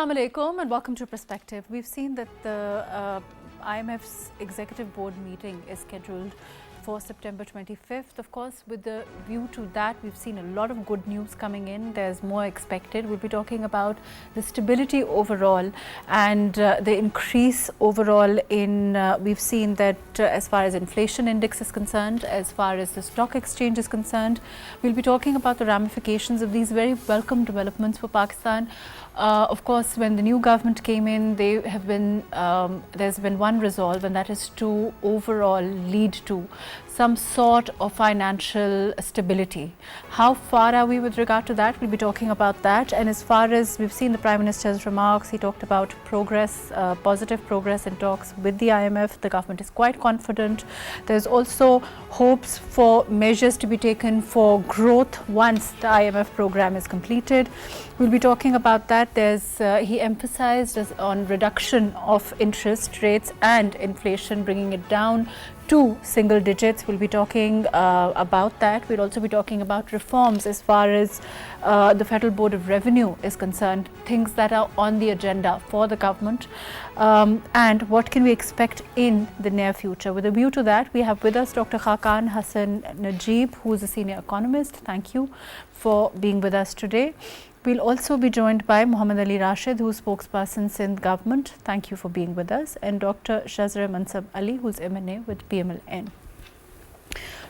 Assalamu alaikum and welcome to Perspective. We've seen that the IMF's executive board meeting is scheduled for September 25th. Of course, with the view to that, we've seen a lot of good news coming in. There's more expected. We'll be talking about the stability overall and the increase overall in, we've seen that as far as inflation index is concerned, as far as the stock exchange is concerned. We'll be talking about the ramifications of these very welcome developments for Pakistan. Of course, when the new government came in, they have been, there's been one resolve, and that is to overall lead to some sort of financial stability. How far are we with regard to that? We'll be talking about that. And as far as we've seen the Prime Minister's remarks, he talked about progress, positive progress in talks with the IMF. The government is quite confident. There's also hopes for measures to be taken for growth once the IMF program is completed. We'll be talking about that. He emphasized on reduction of interest rates and inflation, bringing it down to single digits. We'll be talking about that. We'll also be talking about reforms as far as the Federal Board of Revenue is concerned, things that are on the agenda for the government, and what can we expect in the near future. With a view to that, we have with us Dr. Khaqan, Hassan, Najeeb, who is a senior economist. Thank you for being with us today. We'll also be joined by Ali Rashid, who is spokesperson Sindh government. Thank you for being with us. And Dr. Shezra Mansab Ali, who is M&A with PMLN.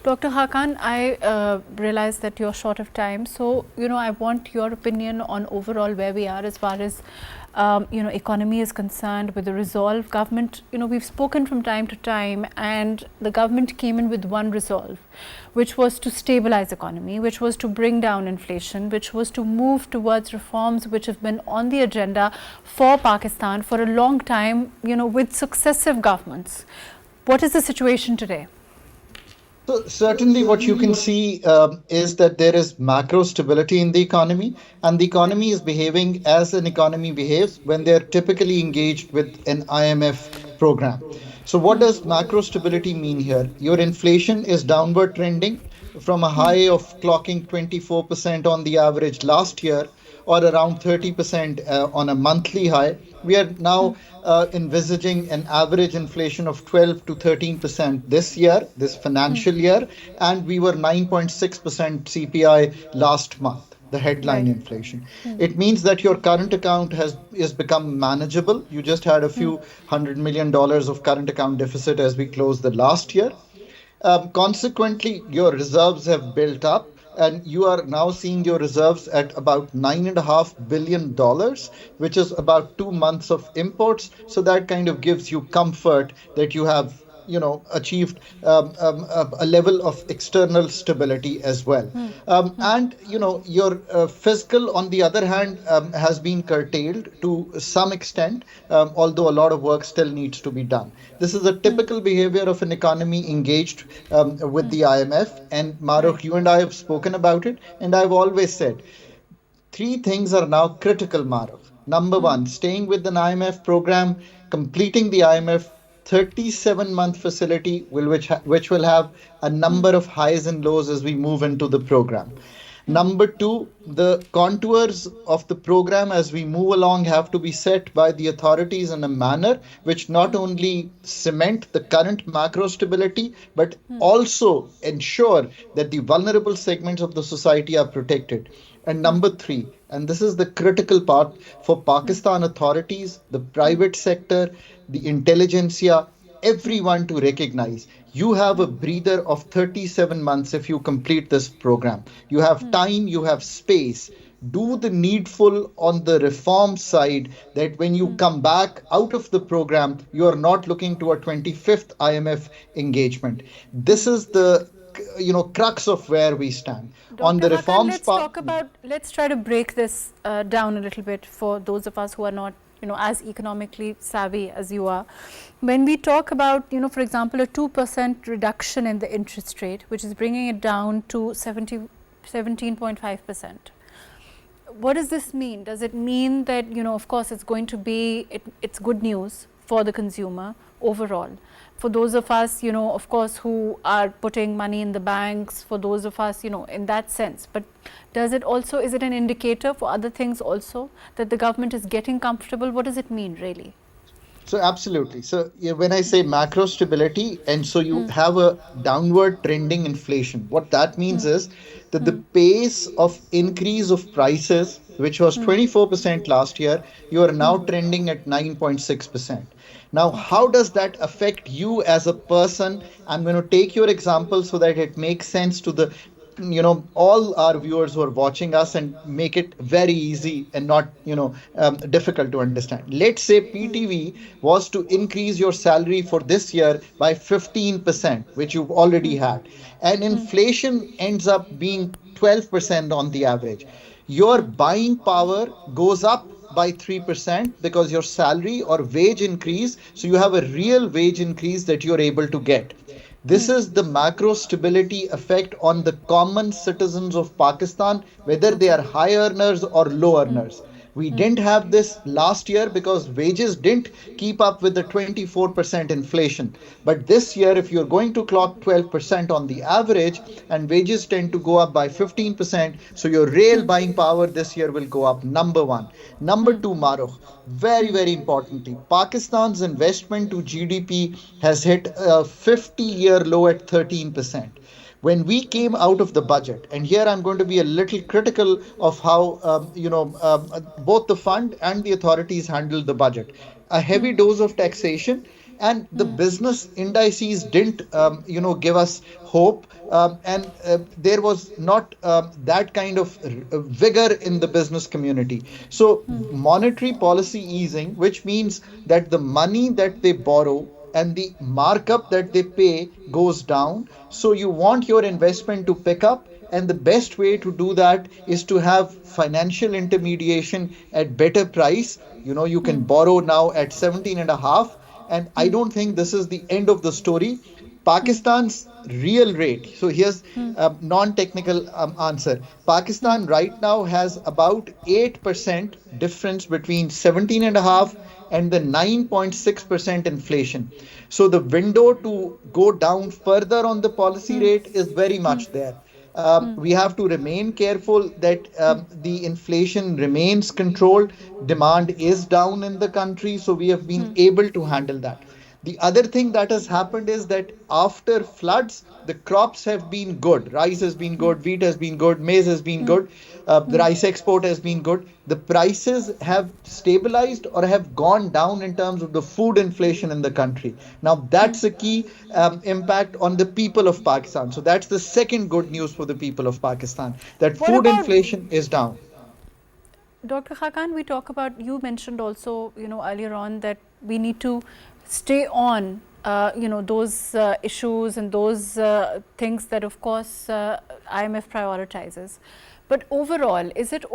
Dr. Khaqan, I realize that you're short of time. So, I want your opinion on overall where we are as far as, economy is concerned with the resolve. Government, we've spoken from time to time, and the government came in with one resolve, which was to stabilize economy, which was to bring down inflation, which was to move towards reforms which have been on the agenda for Pakistan for a long time, with successive governments. What is the situation today? So certainly what you can see is that there is macro stability in the economy, and the economy is behaving as an economy behaves when they're typically engaged with an IMF program. So what does macro stability mean here? Your inflation is downward trending from a high of clocking 24% on the average last year, or around 30% on a monthly high. We are now envisaging an average inflation of 12 to 13% this year, this financial year, and we were 9.6% CPI last month, the headline inflation. It means that your current account is become manageable. You just had a few $100 million of current account deficit as we closed the last year. Consequently, your reserves have built up, and you are now seeing your reserves at about $9.5 billion, which is about 2 months of imports. So that kind of gives you comfort that you have achieved a level of external stability as well. And your fiscal, on the other hand, has been curtailed to some extent, although a lot of work still needs to be done. This is a typical behavior of an economy engaged with the IMF. And Mahrukh, you and I have spoken about it, and I've always said 3 things are now critical, Mahrukh. Number 1, staying with an IMF program, completing the IMF 37-month facility, which will have a number of highs and lows as we move into the program. Number 2, the contours of the program as we move along have to be set by the authorities in a manner which not only cement the current macro stability, but also ensure that the vulnerable segments of the society are protected. And number 3, and this is the critical part for Pakistan authorities, the private sector, the intelligentsia, everyone to recognize you have a breather of 37 months if you complete this program. You have time, you have space. Do the needful on the reform side, that when you come back out of the program, you are not looking to a 25th IMF engagement. This is the crux of where we stand. Dr. On the reforms let's try to break this down a little bit for those of us who are not as economically savvy as you are. When we talk about, for example, a 2% reduction in the interest rate, which is bringing it down to 17.5%. What does this mean? Does it mean that, of course, it's going to be, it's good news for the consumer, overall? For those of us, of course, who are putting money in the banks, for those of us, in that sense. But does it also, is it an indicator for other things also that the government is getting comfortable? What does it mean really? So absolutely. So yeah, when I say macro stability, and so you have a downward trending inflation, what that means is that the pace of increase of prices, which was 24% last year, you are now trending at 9.6%. Now, Okay. how does that affect you as a person? I'm going to take your example so that it makes sense to the all our viewers who are watching us, and make it very easy and not difficult to understand. Let's say PTV was to increase your salary for this year by 15%, which you've already had, and inflation ends up being 12% on the average. Your buying power goes up by 3% because your salary or wage increase, so you have a real wage increase that you're able to get. This is the macro stability effect on the common citizens of Pakistan, whether they Okay. are high earners or low earners. We didn't have this last year because wages didn't keep up with the 24% inflation. But this year, if you're going to clock 12% on the average, and wages tend to go up by 15%, so your real buying power this year will go up. Number one. Number two, Mahrukh, very, very importantly, Pakistan's investment to GDP has hit a 50-year low at 13%. When we came out of the budget, and here I'm going to be a little critical of how both the fund and the authorities handled the budget. A heavy dose of taxation, and the business indices didn't give us hope, and there was not that kind of vigor in the business community. So monetary policy easing, which means that the money that they borrow and the markup that they pay goes down. So you want your investment to pick up. And the best way to do that is to have financial intermediation at better price. You can borrow now at 17 and a half. And I don't think this is the end of the story. Pakistan's real rate. So here's a non-technical answer. Pakistan right now has about 8% difference between 17 and a half and the 9.6% inflation. So the window to go down further on the policy rate is very much there. We have to remain careful that the inflation remains controlled. Demand is down in the country, so we have been able to handle that. The other thing that has happened is that after floods, the crops have been good. Rice has been good, wheat has been good, maize has been good, the rice export has been good. The prices have stabilized or have gone down in terms of the food inflation in the country. Now, that's a key impact on the people of Pakistan. So, that's the second good news for the people of Pakistan, that What food about inflation is down. Dr. Khaqan? We talk about, you mentioned also, earlier on that we need to stay on, those issues and those things that, of course, IMF prioritizes. But overall, is it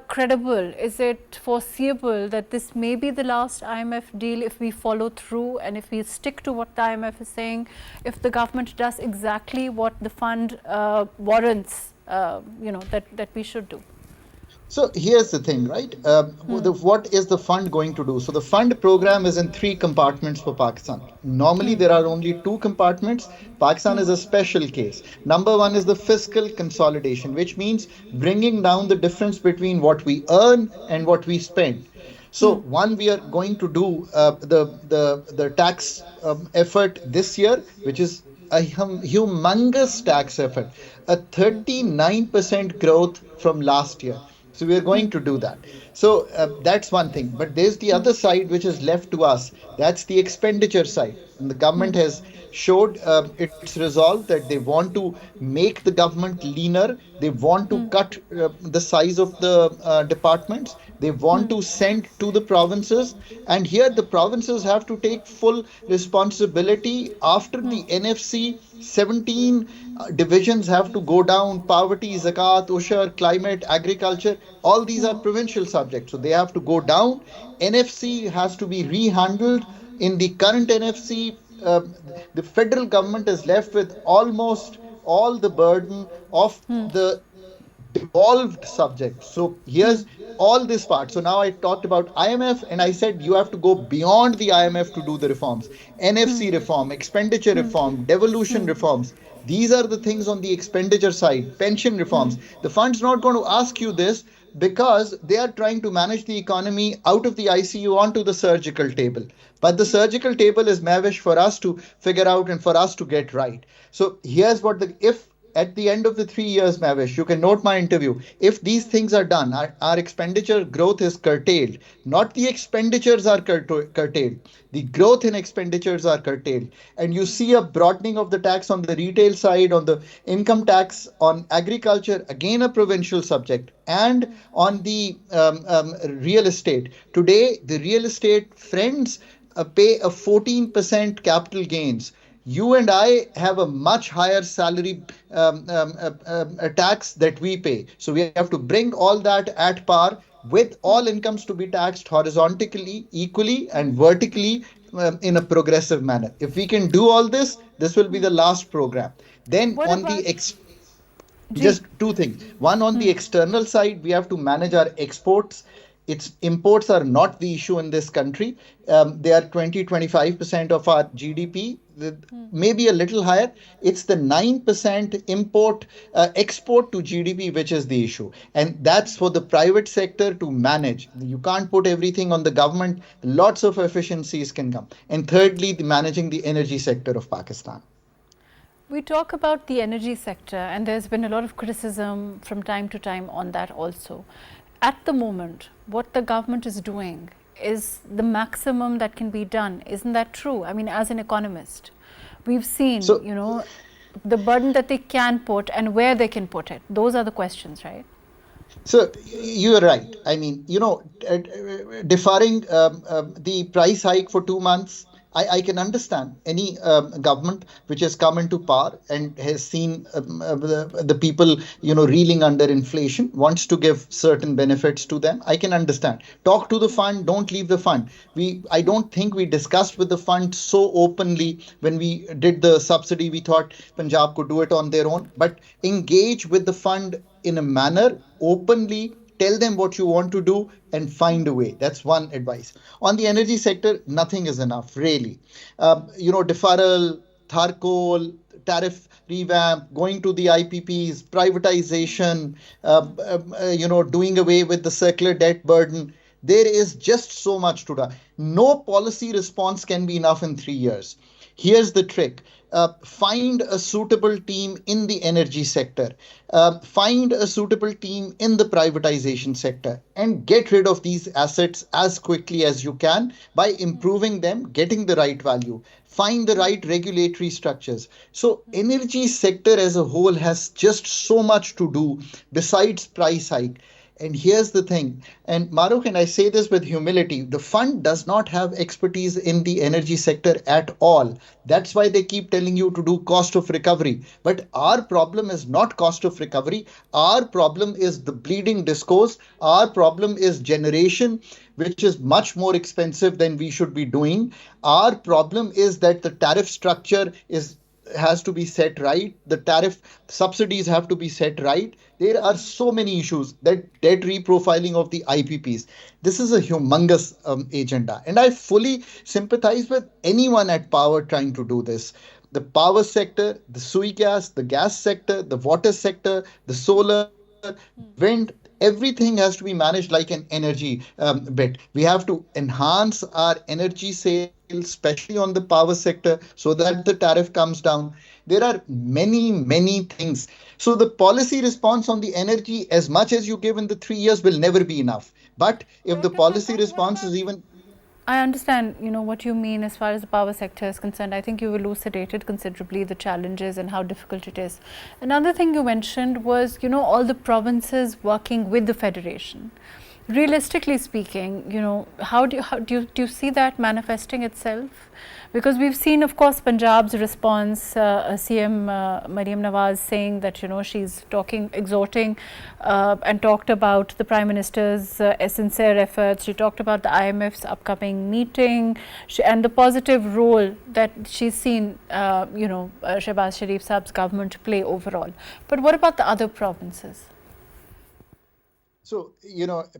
credible? Is it foreseeable that this may be the last IMF deal if we follow through and if we stick to what the IMF is saying, if the government does exactly what the fund warrants, that we should do? So here's the thing, right? What is the fund going to do? So the fund program is in three compartments for Pakistan. Normally, there are only two compartments. Pakistan is a special case. Number one is the fiscal consolidation, which means bringing down the difference between what we earn and what we spend. So one, we are going to do the tax effort this year, which is a humongous tax effort, a 39% growth from last year. So we are going to do that. So that's one thing. But there's the other side which is left to us. That's the expenditure side. And the government has showed its resolve that they want to make the government leaner. They want to cut the size of the departments. They want to send to the provinces. And here the provinces have to take full responsibility. After the NFC, 17 divisions have to go down: poverty, zakat, ushar, climate, agriculture. All these are provincial subjects, so they have to go down. NFC has to be rehandled. In the current NFC, the federal government is left with almost all the burden of the evolved subject. So here's all this part. So now I talked about IMF and I said you have to go beyond the IMF to do the reforms. NFC reform, expenditure reform, devolution reforms. These are the things on the expenditure side, pension reforms. The fund's not going to ask you this because they are trying to manage the economy out of the ICU onto the surgical table. But the surgical table is mavish for us to figure out and for us to get right. So here's what the if at the end of the 3 years, Mavish, you can note my interview. If these things are done, our expenditure growth is curtailed. Not the expenditures are curtailed. The growth in expenditures are curtailed. And you see a broadening of the tax on the retail side, on the income tax, on agriculture, again a provincial subject, and on the real estate. Today, the real estate friends pay a 14% capital gains. You and I have a much higher salary tax that we pay. So we have to bring all that at par with all incomes to be taxed horizontally, equally, and vertically in a progressive manner. If we can do all this, this will be the last program. Then What on about the G? just two things. One, on the external side, we have to manage our exports. Its imports are not the issue in this country. They are 20-25% of our GDP, maybe a little higher. It's the 9% export to GDP which is the issue. And that's for the private sector to manage. You can't put everything on the government. Lots of efficiencies can come. And thirdly, managing the energy sector of Pakistan. We talk about the energy sector, and there's been a lot of criticism from time to time on that also. At the moment, what the government is doing is the maximum that can be done. Isn't that true? I mean, as an economist, we've seen, So, the burden that they can put and where they can put it. Those are the questions, right? So you're right. I mean, deferring the price hike for 2 months, I can understand any government which has come into power and has seen the people, reeling under inflation, wants to give certain benefits to them. I can understand. Talk to the fund. Don't leave the fund. I don't think we discussed with the fund so openly when we did the subsidy. We thought Punjab could do it on their own, but engage with the fund in a manner openly, tell them what you want to do and find a way. That's one advice. On the energy sector, nothing is enough, really. Deferral, Tharcoal, tariff revamp, going to the IPPs, privatization, doing away with the circular debt burden. There is just so much to do. No policy response can be enough in 3 years. Here's the trick. Find a suitable team in the energy sector, find a suitable team in the privatization sector, and get rid of these assets as quickly as you can by improving them, getting the right value, find the right regulatory structures. So energy sector as a whole has just so much to do besides price hike. And here's the thing, and Mahrukh, and I say this with humility, the fund does not have expertise in the energy sector at all. That's why they keep telling you to do cost of recovery. But our problem is not cost of recovery. Our problem is the bleeding discourse. Our problem is generation, which is much more expensive than we should be doing. Our problem is that the tariff structure has to be set right. The tariff subsidies have to be set right. There are so many issues, that debt reprofiling of the IPPs. This is a humongous agenda. And I fully sympathize with anyone at power trying to do this. The power sector, the sui gas, the gas sector, the water sector, the solar, wind, everything has to be managed like an energy bit. We have to enhance our energy sales, especially on the power sector, so that the tariff comes down. There are many, many things. So the policy response on the energy, as much as you give in the 3 years, will never be enough. But if the policy response is even... I understand, what you mean as far as the power sector is concerned. I think you elucidated considerably the challenges and how difficult it is. Another thing you mentioned was, all the provinces working with the federation. Realistically speaking, how do you see that manifesting itself? Because we've seen, of course, Punjab's response, CM Mariam Nawaz saying that, she's exhorting and talked about the Prime Minister's sincere efforts. She talked about the IMF's upcoming meeting and the positive role that she's seen, Shehbaz Sharif Saab's government play overall. But what about the other provinces? So,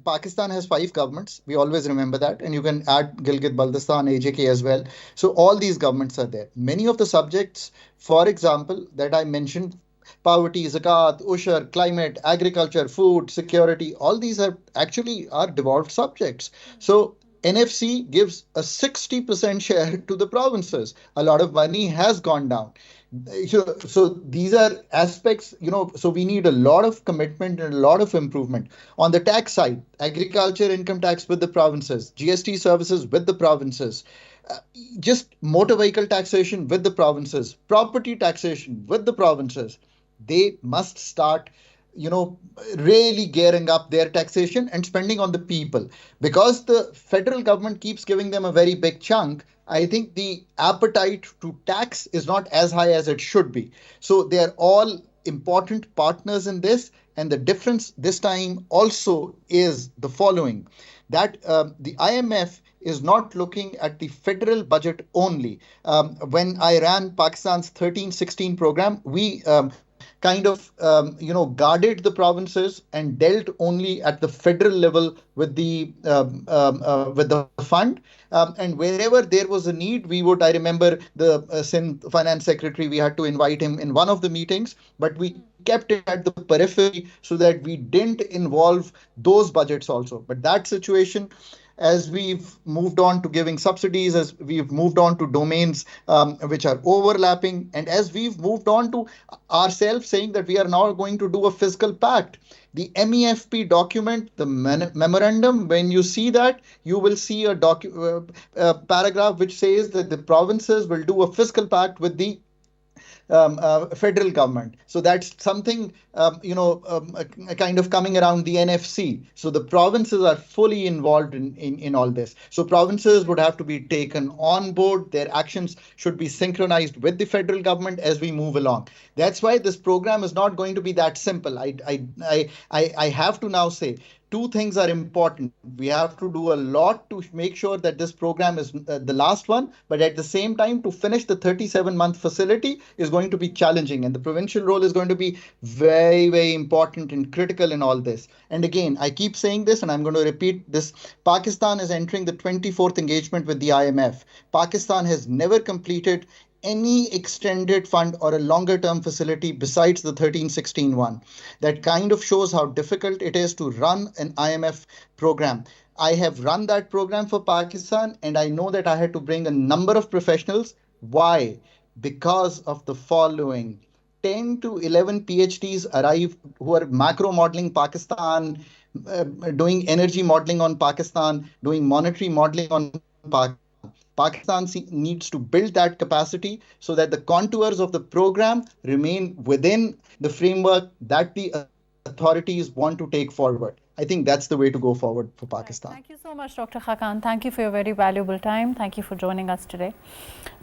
Pakistan has five governments. We always remember that. And you can add Gilgit Baltistan, AJK as well. So, all these governments are there. Many of the subjects, for example, that I mentioned, poverty, zakat, usher, climate, agriculture, food, security, all these are actually are devolved subjects. So, NFC gives a 60% share to the provinces. A lot of money has gone down. So these are aspects, so we need a lot of commitment and a lot of improvement. On the tax side, agriculture income tax with the provinces, GST services with the provinces, uh, just motor vehicle taxation with the provinces, property taxation with the provinces. They must start, really gearing up their taxation and spending on the people, because the federal government keeps giving them a very big chunk. I think the appetite to tax is not as high as it should be. So they are all important partners in this. And the difference this time also is the following, that the IMF is not looking at the federal budget only. When I ran Pakistan's 13-16 program, we kind of guarded the provinces and dealt only at the federal level with the fund. And wherever there was a need, we would, I remember the Sindh finance secretary, we had to invite him in one of the meetings, but we kept it at the periphery so that we didn't involve those budgets also. But that situation, as we've moved on to giving subsidies, as we've moved on to domains which are overlapping, and as we've moved on to ourselves saying that we are now going to do a fiscal pact. The MEFP document, the memorandum, when you see that, you will see a paragraph which says that the provinces will do a fiscal pact with the federal government. So that's something, kind of coming around the NFC. So the provinces are fully involved in all this. So provinces would have to be taken on board. Their actions should be synchronized with the federal government as we move along. That's why this program is not going to be that simple. I have to now say two things are important. We have to do a lot to make sure that this program is the last one, but at the same time, to finish the 37-month facility is going to be challenging. And the provincial role is going to be very, very important and critical in all this. And again, I keep saying this and I'm going to repeat this. Pakistan is entering the 24th engagement with the IMF. Pakistan has never completed any extended fund or a longer term facility besides the 13-16 one. That kind of shows how difficult it is to run an IMF program. I have run that program for Pakistan and I know that I had to bring a number of professionals. Why? Because of the following: 10 to 11 PhDs arrive who are macro modeling Pakistan, doing energy modeling on Pakistan, doing monetary modeling on Pakistan. Pakistan needs to build that capacity so that the contours of the program remain within the framework that the authorities want to take forward. I think that's the way to go forward for Pakistan. Right. Thank you so much, Dr. Khaqan. Thank you for your very valuable time. Thank you for joining us today.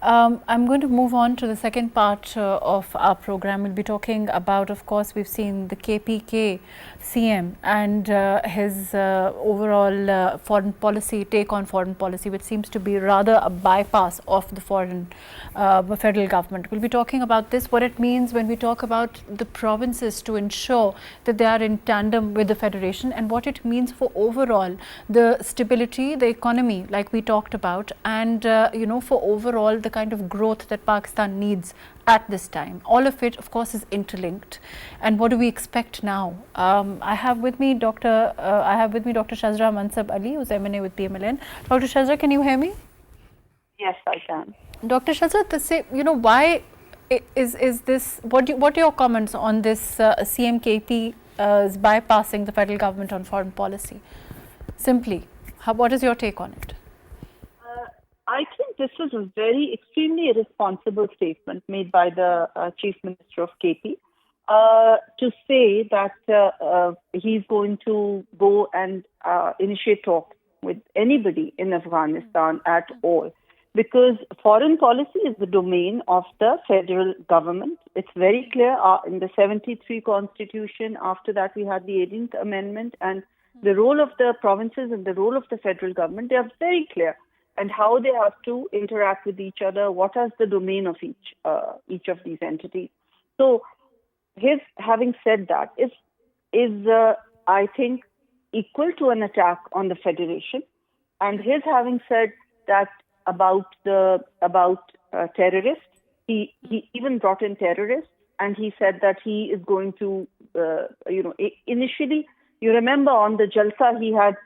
I'm going to move on to the second part of our program. We'll be talking about, of course, we've seen the KPK CM and his overall foreign policy, take on foreign policy, which seems to be rather a bypass of the foreign federal government. We'll be talking about this, what it means when we talk about the provinces to ensure that they are in tandem with the federation, and what it means for overall the stability, the economy, like we talked about, and for overall the kind of growth that Pakistan needs at this time. All of it, of course, is interlinked. And what do we expect now? I have with me Dr. Shezra Mansab Ali, who's M&A with PMLN. Dr. Shezra, can you hear me? Yes, I can. Dr. Shezra, why is this? What are your comments on this CMKP bypassing the federal government on foreign policy? Simply, what is your take on it? I think this was a very extremely irresponsible statement made by the Chief Minister of KP to say that he's going to go and initiate talks with anybody in Afghanistan at all, because foreign policy is the domain of the federal government. It's very clear in the 73 Constitution. After that, we had the 18th Amendment, and the role of the provinces and the role of the federal government, they are very clear, and how they have to interact with each other, what is the domain of each of these entities. So his having said that is I think, equal to an attack on the federation. And his having said that about terrorists, he even brought in terrorists, and he said that he is going to, initially, you remember on the Jalsa, he had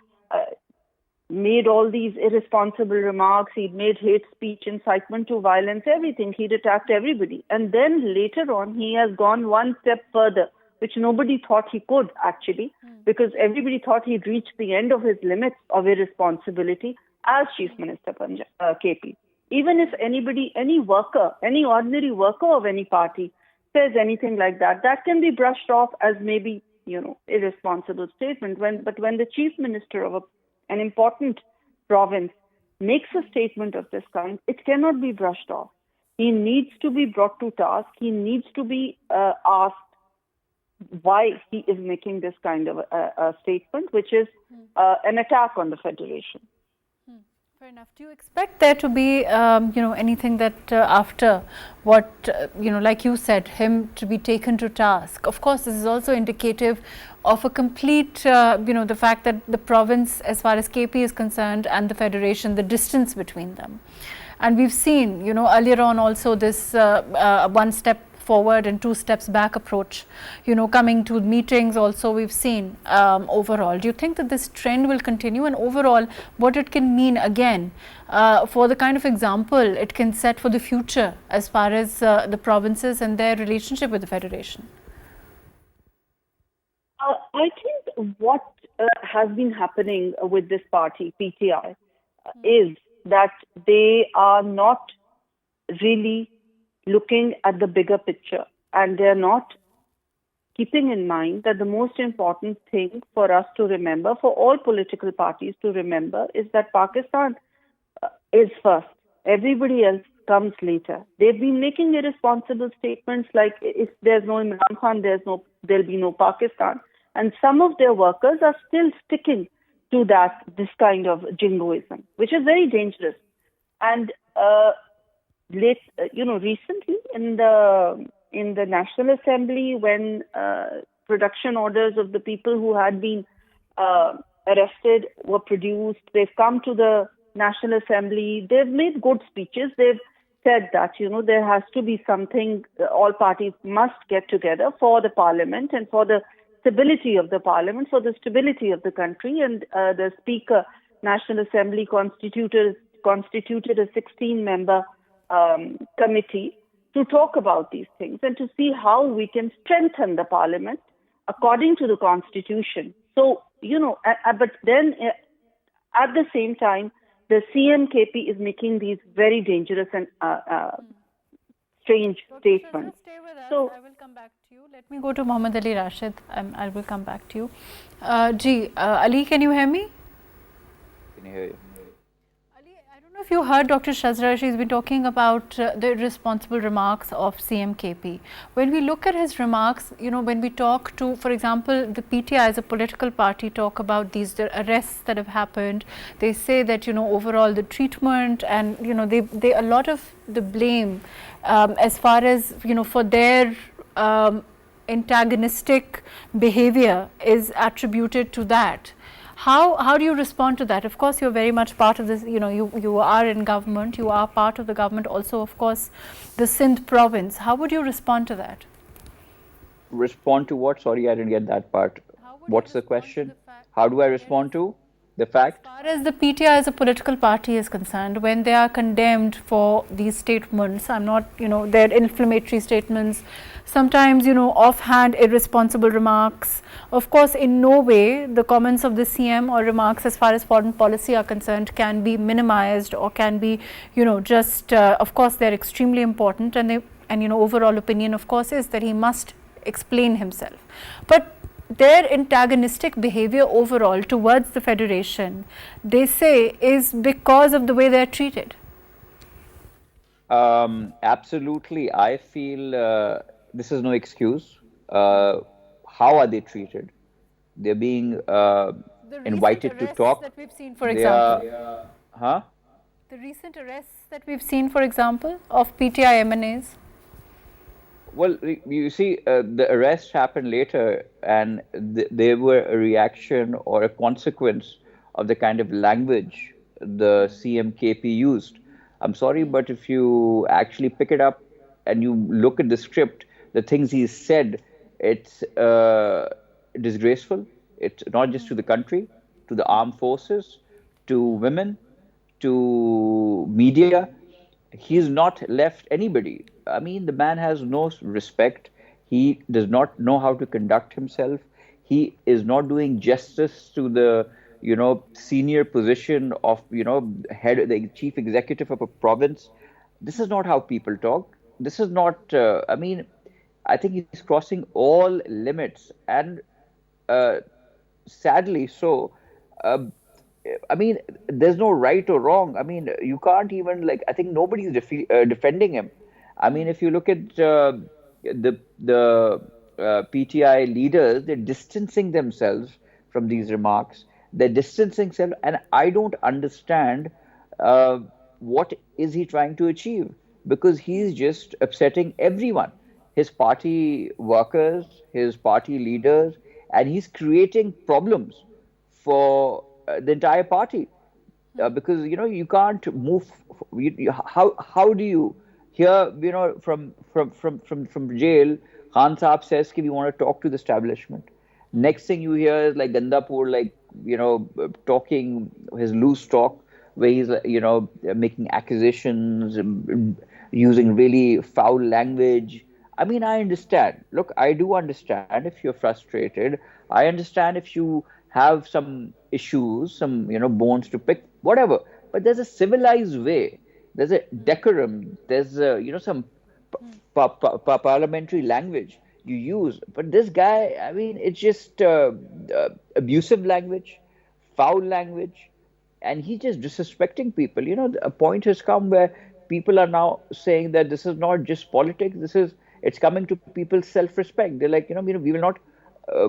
made all these irresponsible remarks. He'd made hate speech, incitement to violence, everything. He'd attacked everybody. And then later on, he has gone one step further, which nobody thought he could actually, because everybody thought he'd reached the end of his limits of irresponsibility as Chief Minister KP. Even if anybody, any worker, any ordinary worker of any party says anything like that, that can be brushed off as maybe, irresponsible statement. But when the Chief Minister of an important province makes a statement of this kind, it cannot be brushed off. He needs to be brought to task. He needs to be asked why he is making this kind of a statement, which is an attack on the federation. Fair enough. Do you expect there to be, anything that after what, like you said, him to be taken to task? Of course, this is also indicative of a complete, the fact that the province, as far as KP is concerned, and the federation, the distance between them. And we've seen, earlier on also this one step forward and two steps back approach, coming to meetings also we've seen overall. Do you think that this trend will continue, and overall what it can mean again for the kind of example it can set for the future as far as the provinces and their relationship with the federation? I think what has been happening with this party, PTI, is that they are not really looking at the bigger picture, and they're not keeping in mind that the most important thing for us to remember, for all political parties to remember, is that Pakistan is first. Everybody else comes later. They've been making irresponsible statements like, if there's no Imran Khan, there'll be no Pakistan. And some of their workers are still sticking to this kind of jingoism, which is very dangerous. And recently in the National Assembly, when production orders of the people who had been arrested were produced, they've come to the National Assembly. They've made good speeches. They've said that there has to be something. All parties must get together for the Parliament and for the stability of the Parliament, for the stability of the country. And the Speaker, National Assembly constituted a 16-member committee to talk about these things and to see how we can strengthen the Parliament according to the Constitution. So, but then at the same time, the CM-KP is making these very dangerous and strange statements. Stay with us. So, I will come back to you. Let me go to Mohammed Ali Rashid. I will come back to you. Ali, can you hear me? Can you hear you? I don't know if you heard Dr. Shezra. She's been talking about the irresponsible remarks of CM KP. When we look at his remarks, when we talk to, for example, the PTI as a political party talk about the arrests that have happened, they say that, overall the treatment and, they a lot of the blame as far as, for their antagonistic behavior is attributed to that. How do you respond to that? Of course, you're very much part of this, you are in government, you are part of the government, also, of course, the Sindh province. How would you respond to that? Respond to what? Sorry, I didn't get that part. What's the question? How do I respond to the fact? As far as the PTI as a political party is concerned, when they are condemned for these statements, I'm not, their inflammatory statements, sometimes, offhand, irresponsible remarks. Of course, in no way the comments of the CM or remarks as far as foreign policy are concerned can be minimized or can be, of course, they're extremely important, and overall opinion, of course, is that he must explain himself. But their antagonistic behavior overall towards the federation, they say, is because of the way they are treated. Absolutely. I feel this is no excuse. How are they treated? They're being invited to talk. That we've seen, for example. The recent arrests that we've seen, for example, of PTI MNAs. Well, you see, the arrests happened later, and they were a reaction or a consequence of the kind of language the CM KP used. I'm sorry, but if you actually pick it up and you look at the script, the things he said, it's disgraceful. It's not just to the country, to the armed forces, to women, to media. He's not left anybody. I mean, the man has no respect. He does not know how to conduct himself. He is not doing justice to the, senior position of, head, the chief executive of a province. This is not how people talk. This is not, I mean, I think he's crossing all limits. And uh, sadly so, uh, I mean, there's no right or wrong. I mean, you can't even like. I think nobody's defending him. I mean, if you look at the PTI leaders, they're distancing themselves from these remarks. They're distancing themselves, and I don't understand uh, what is he trying to achieve, because he's just upsetting everyone, his party workers, his party leaders, and he's creating problems for the entire party, because you can't move. How do you hear, from jail, Khan Saab says ki we want to talk to the establishment. Next thing you hear is like Gandapur, like talking his loose talk, where he's making accusations, using really foul language. I mean, I understand. Look, I do understand if you're frustrated. I understand if you have some issues, some bones to pick, whatever. But there's a civilized way. There's a decorum. There's some parliamentary language you use. But this guy, I mean, it's just abusive language, foul language, and he's just disrespecting people. A point has come where people are now saying that this is not just politics. It's coming to people's self-respect. They're like, we will not, uh,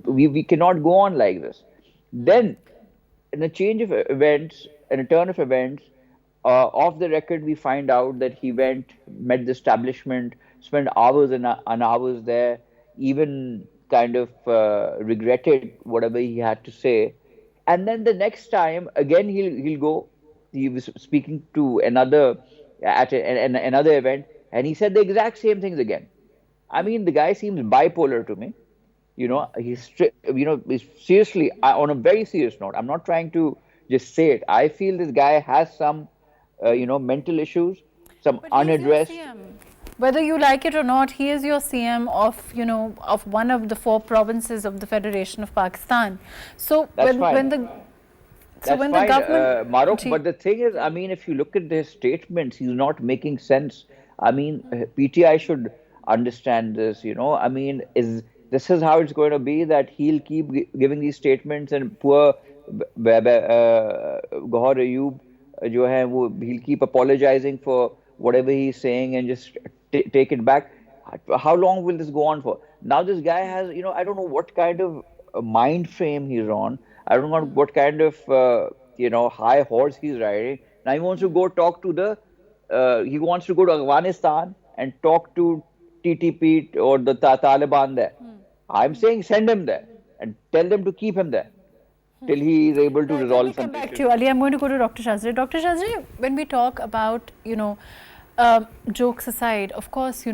we cannot go on like this. Then, in a change of events, in a turn of events, off the record, we find out that he went, met the establishment, spent hours and hours there, even kind of regretted whatever he had to say. And then the next time, again, he'll go. He was speaking to another at another event, and he said the exact same things again. I mean, the guy seems bipolar to me. Seriously, on a very serious note, I'm not trying to just say it. I feel this guy has some, mental issues, some But he's your unaddressed. CM. Whether you like it or not, he is your CM of, of one of the 4 provinces of the Federation of Pakistan. So That's when fine. the That's when the fine, government, Mahrukh. But the thing is, I mean, if you look at his statements, he's not making sense. I mean, PTI should understand this. I mean, is this is how it's going to be, that he'll keep giving these statements, and poor Gauhar Ayub, he'll keep apologizing for whatever he's saying and just take it back. How long will this go on for? Now this guy has, I don't know what kind of mind frame he's on. I don't know what kind of, high horse he's riding. Now he wants to go talk to he wants to go to Afghanistan and talk to TTP or the Taliban there. I'm saying send him there and tell them to keep him there till he is able to right, let me resolve come some back issues. to you, Ali. I'm going to go to Dr. Shazri. Dr. Shazri, when we talk about, jokes aside, of course,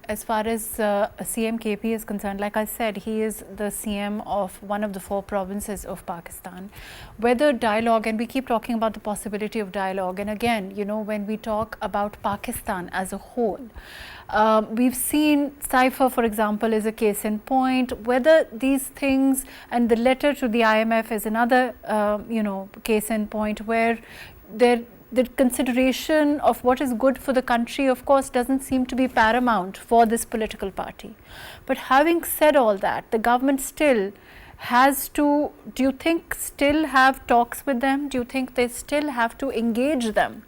as far as CM KP is concerned, like I said, he is the CM of one of the 4 provinces of Pakistan. Whether dialogue, and we keep talking about the possibility of dialogue, and again, when we talk about Pakistan as a whole, we've seen Cypher, for example, is a case in point. Whether these things, and the letter to the IMF is another, case in point, where the consideration of what is good for the country, of course, doesn't seem to be paramount for this political party. But having said all that, the government still has to, do you think, still have talks with them? Do you think they still have to engage them?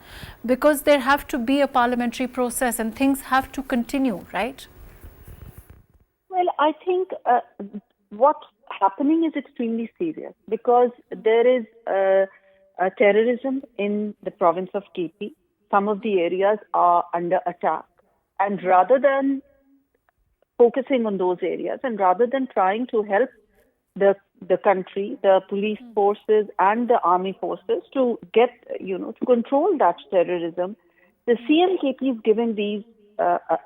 Because there have to be a parliamentary process and things have to continue, right? Well, I think what's happening is extremely serious, because there is terrorism in the province of KP. Some of the areas are under attack. And rather than focusing on those areas, and rather than trying to help the country, the police forces and the army forces to get, to control that terrorism, the CMKP is giving these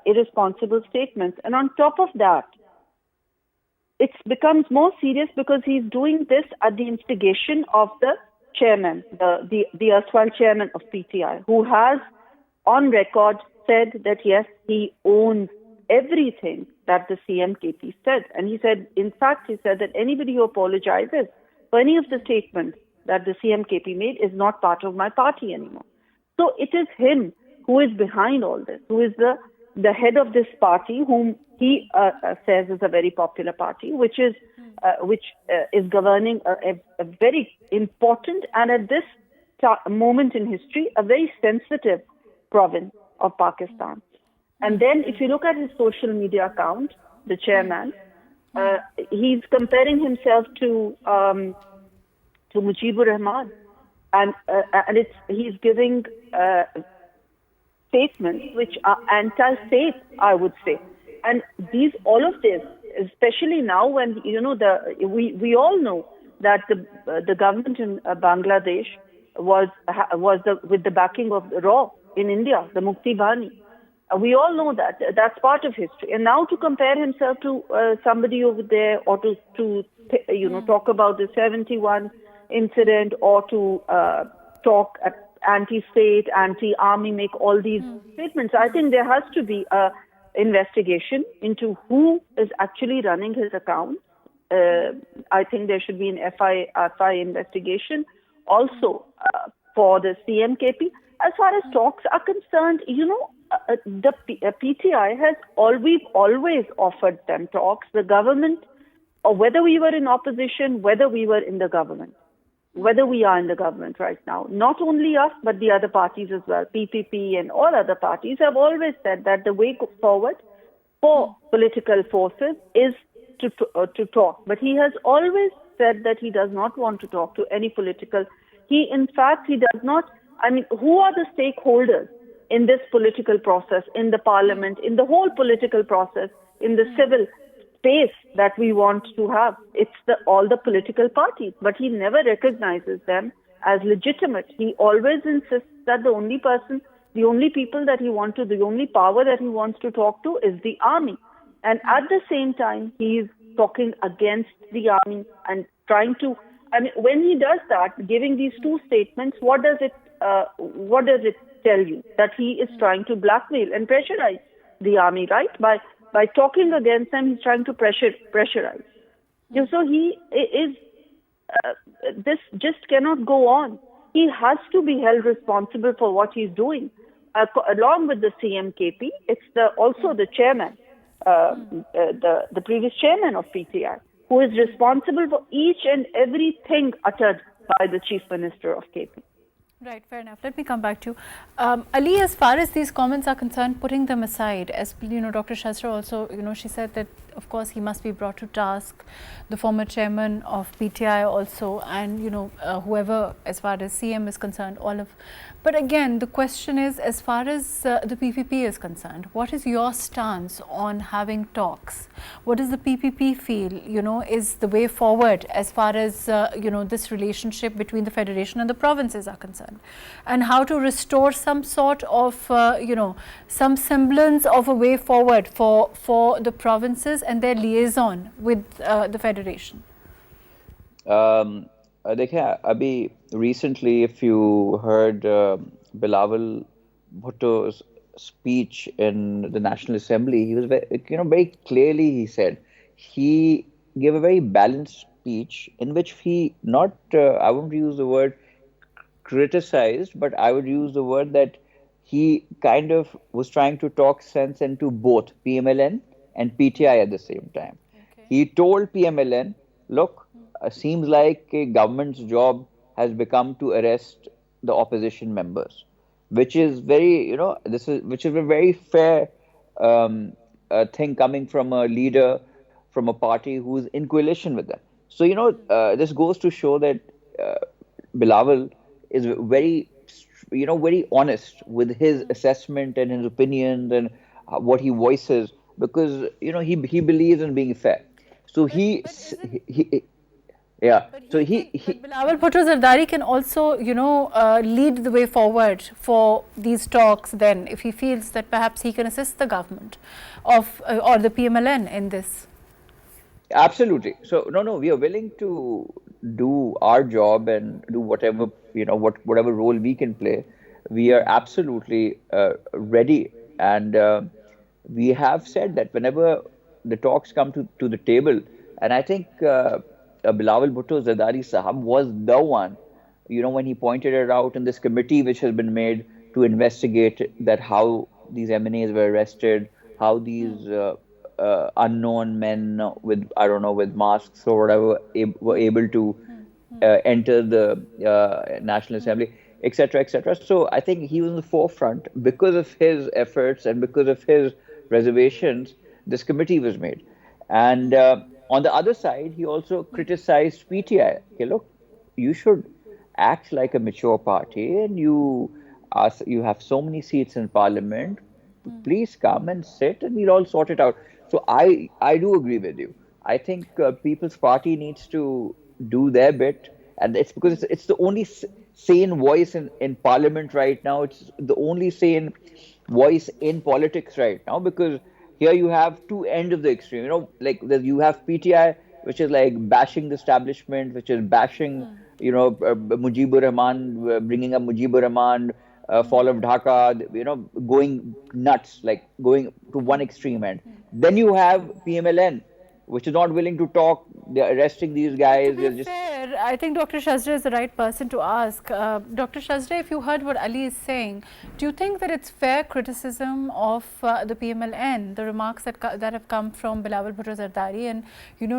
irresponsible statements. And on top of that, it becomes more serious because he's doing this at the instigation of the chairman, the erstwhile chairman of PTI, who has on record said that yes, he owns everything that the CMKP said. And he said, in fact, he said that anybody who apologizes for any of the statements that the CMKP made is not part of my party anymore. So it is him who is behind all this, who is the head of this party, whom he says is a very popular party, which is governing a very important and at this moment in history, a very sensitive province of Pakistan. And then if you look at his social media account, the chairman, he's comparing himself to Mujibur Rahman. And he's giving statements which are anti-state, I would say. And all of this, especially now when, we all know that the government in Bangladesh was with the backing of the RAW in India, the Mukti Bahani. We all know that. That's part of history. And now to compare himself to somebody over there, or to talk about the 71 incident, or to talk anti-state, anti-army, make all these statements. I think there has to be a investigation into who is actually running his account. I think there should be an FI investigation also for the CMKP. As far as talks are concerned, the PTI we've always offered them talks. The government, or whether we were in opposition, whether we were in the government, whether we are in the government right now, not only us, but the other parties as well, PPP and all other parties have always said that the way forward for political forces is to talk. But he has always said that he does not want to talk to any political. He does not. I mean, who are the stakeholders in this political process, in the parliament, in the whole political process, in the civil space that we want to have? It's all the political parties, but he never recognizes them as legitimate. He always insists that the only people that he wants to, the only power that he wants to talk to is the army. And at the same time, he is talking against the army and trying to, when he does that, giving these two statements, what does it tell you? That he is trying to blackmail and pressurize the army, right? By talking against them, he's trying to pressurize. So he is, this just cannot go on. He has to be held responsible for what he's doing. Along with the CMKP, it's also the chairman, the previous chairman of PTI, who is responsible for each and everything uttered by the Chief Minister of KP. Right, fair enough. Let me come back to you. Ali, as far as these comments are concerned, putting them aside, as Dr. Shezra also, she said that, of course, he must be brought to task, the former chairman of PTI also, and, whoever, as far as CM is concerned, all of. But again, the question is, as far as the PPP is concerned, what is your stance on having talks? What does the PPP feel, is the way forward as far as, this relationship between the Federation and the provinces are concerned? And how to restore some sort of, some semblance of a way forward for the provinces and their liaison with the Federation? देखिए अभी recently, if you heard Bilawal Bhutto's speech in the National Assembly, he was very clearly, he said, he gave a very balanced speech in which he not, I won't use the word criticized, but I would use the word that he kind of was trying to talk sense into both PMLN and PTI at the same time. Okay. He told PMLN, look, seems like a government's job has become to arrest the opposition members, which is very, which is a very fair thing coming from a leader from a party who is in coalition with them. So, this goes to show that Bilawal is very, very honest with his assessment and his opinions and what he voices because he believes in being fair. So yeah. So but Bilawal Bhutto Zardari can also, lead the way forward for these talks then, if he feels that perhaps he can assist the government of or the PMLN in this. Absolutely. So no, we are willing to do our job and do whatever whatever role we can play. We are absolutely ready, and we have said that whenever the talks come to the table, and I think Bilawal Bhutto Zardari Sahab was the one, when he pointed it out in this committee which has been made to investigate that how these MNAs were arrested, how these unknown men with, I don't know, with masks or whatever were able to enter the National Assembly, etc., etc. So I think he was in the forefront because of his efforts and because of his reservations. This committee was made, and on the other side, he also criticized PTI. Okay, look, you should act like a mature party, and you have so many seats in Parliament. Please come and sit, and we'll all sort it out. So I do agree with you. I think People's Party needs to do their bit, and it's because it's the only sane voice in Parliament right now. It's the only sane voice in politics right now, because here you have two ends of the extreme. Like you have PTI, which is like bashing the establishment, which is bashing, Mujibur Rahman, bringing up Mujibur Rahman, fall of Dhaka, going nuts, like going to one extreme end. Then you have PMLN, which is not willing to talk. They're arresting these guys. To be fair, I think Dr. Shezra is the right person to ask. Dr. Shezra, if you heard what Ali is saying, do you think that it's fair criticism of the PMLN, the remarks that have come from Bilawal Bhutto Zardari, and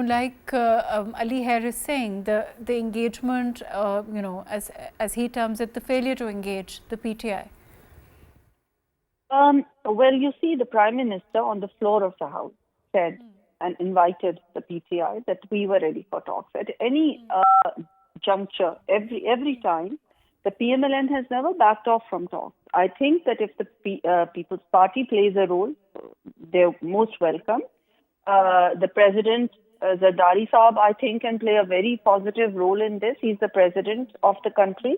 like Ali here is saying, the engagement, as he terms it, the failure to engage the PTI? Well, you see, the Prime Minister on the floor of the House said and invited the PTI that we were ready for talks. At any juncture, every time, the PMLN has never backed off from talks. I think that if the People's Party plays a role, they're most welcome. The President, Zardari Saab, I think, can play a very positive role in this. He's the President of the country.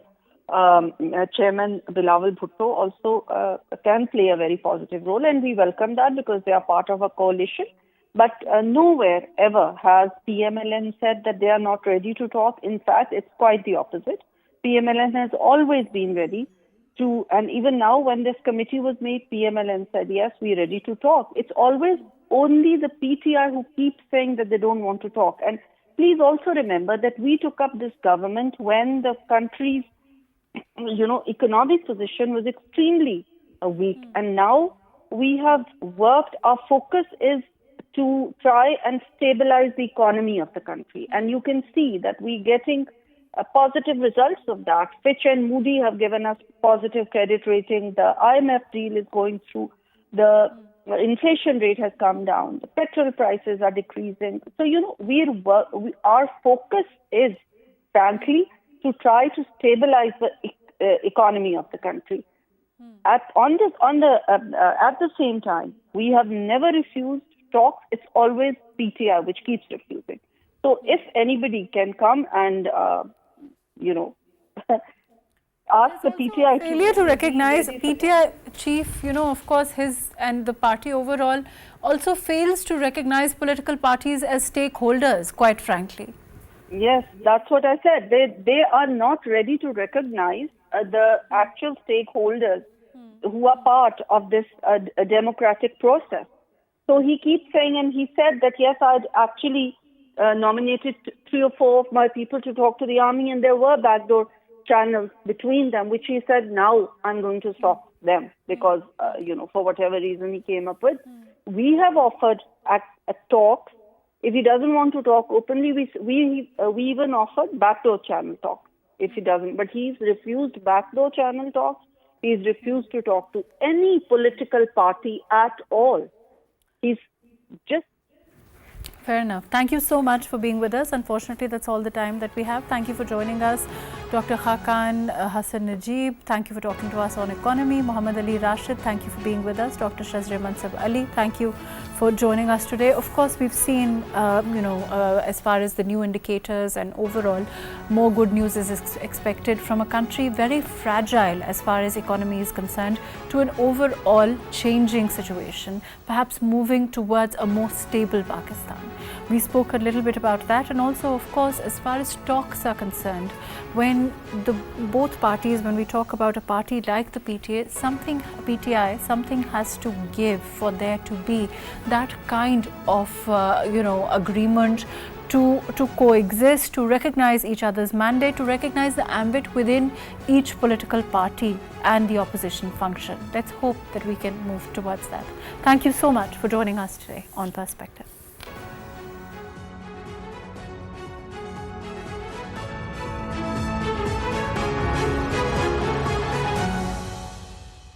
Chairman Bilawal Bhutto also can play a very positive role, and we welcome that because they are part of a coalition. But nowhere ever has PMLN said that they are not ready to talk. In fact, it's quite the opposite. PMLN has always been ready to, and even now when this committee was made, PMLN said, yes, we're ready to talk. It's always only the PTI who keeps saying that they don't want to talk. And please also remember that we took up this government when the country's economic position was extremely weak. And now we have worked, our focus is to try and stabilize the economy of the country. And you can see that we're getting positive results of that. Fitch and Moody have given us positive credit rating. The IMF deal is going through. The inflation rate has come down. The petrol prices are decreasing. So, our focus is, frankly, to try to stabilize the economy of the country. At the same time, we have never refused talks. It's always PTI which keeps refusing. So if anybody can come and ask the PTI failure to recognize PTI chief, of course, his and the party overall also fails to recognize political parties as stakeholders, quite frankly. Yes, that's what I said. They are not ready to recognize the actual stakeholders who are part of this democratic process. So he keeps saying, and he said that, yes, I'd actually nominated 3 or 4 of my people to talk to the army, and there were backdoor channels between them, which he said, now I'm going to stop them because, for whatever reason he came up with. We have offered at talks. If he doesn't want to talk openly, we even offered backdoor channel talks if he doesn't. But he's refused backdoor channel talks. He's refused to talk to any political party at all. He's just... Fair enough. Thank you so much for being with us. Unfortunately, that's all the time that we have. Thank you for joining us. Dr. Khaqan, Hassan, Najeeb, thank you for talking to us on economy. Muhammad Ali Rashid, thank you for being with us. Dr. Shezra Mansab Ali, thank you for joining us today. Of course, we've seen, as far as the new indicators and overall, more good news is expected from a country very fragile as far as economy is concerned to an overall changing situation, perhaps moving towards a more stable Pakistan. We spoke a little bit about that, and also, of course, as far as talks are concerned, when both parties, when we talk about a party like the PTI, something has to give for there to be that kind of agreement to coexist, to recognize each other's mandate, to recognize the ambit within each political party and the opposition function. Let's hope that we can move towards that. Thank you so much for joining us today on Perspective.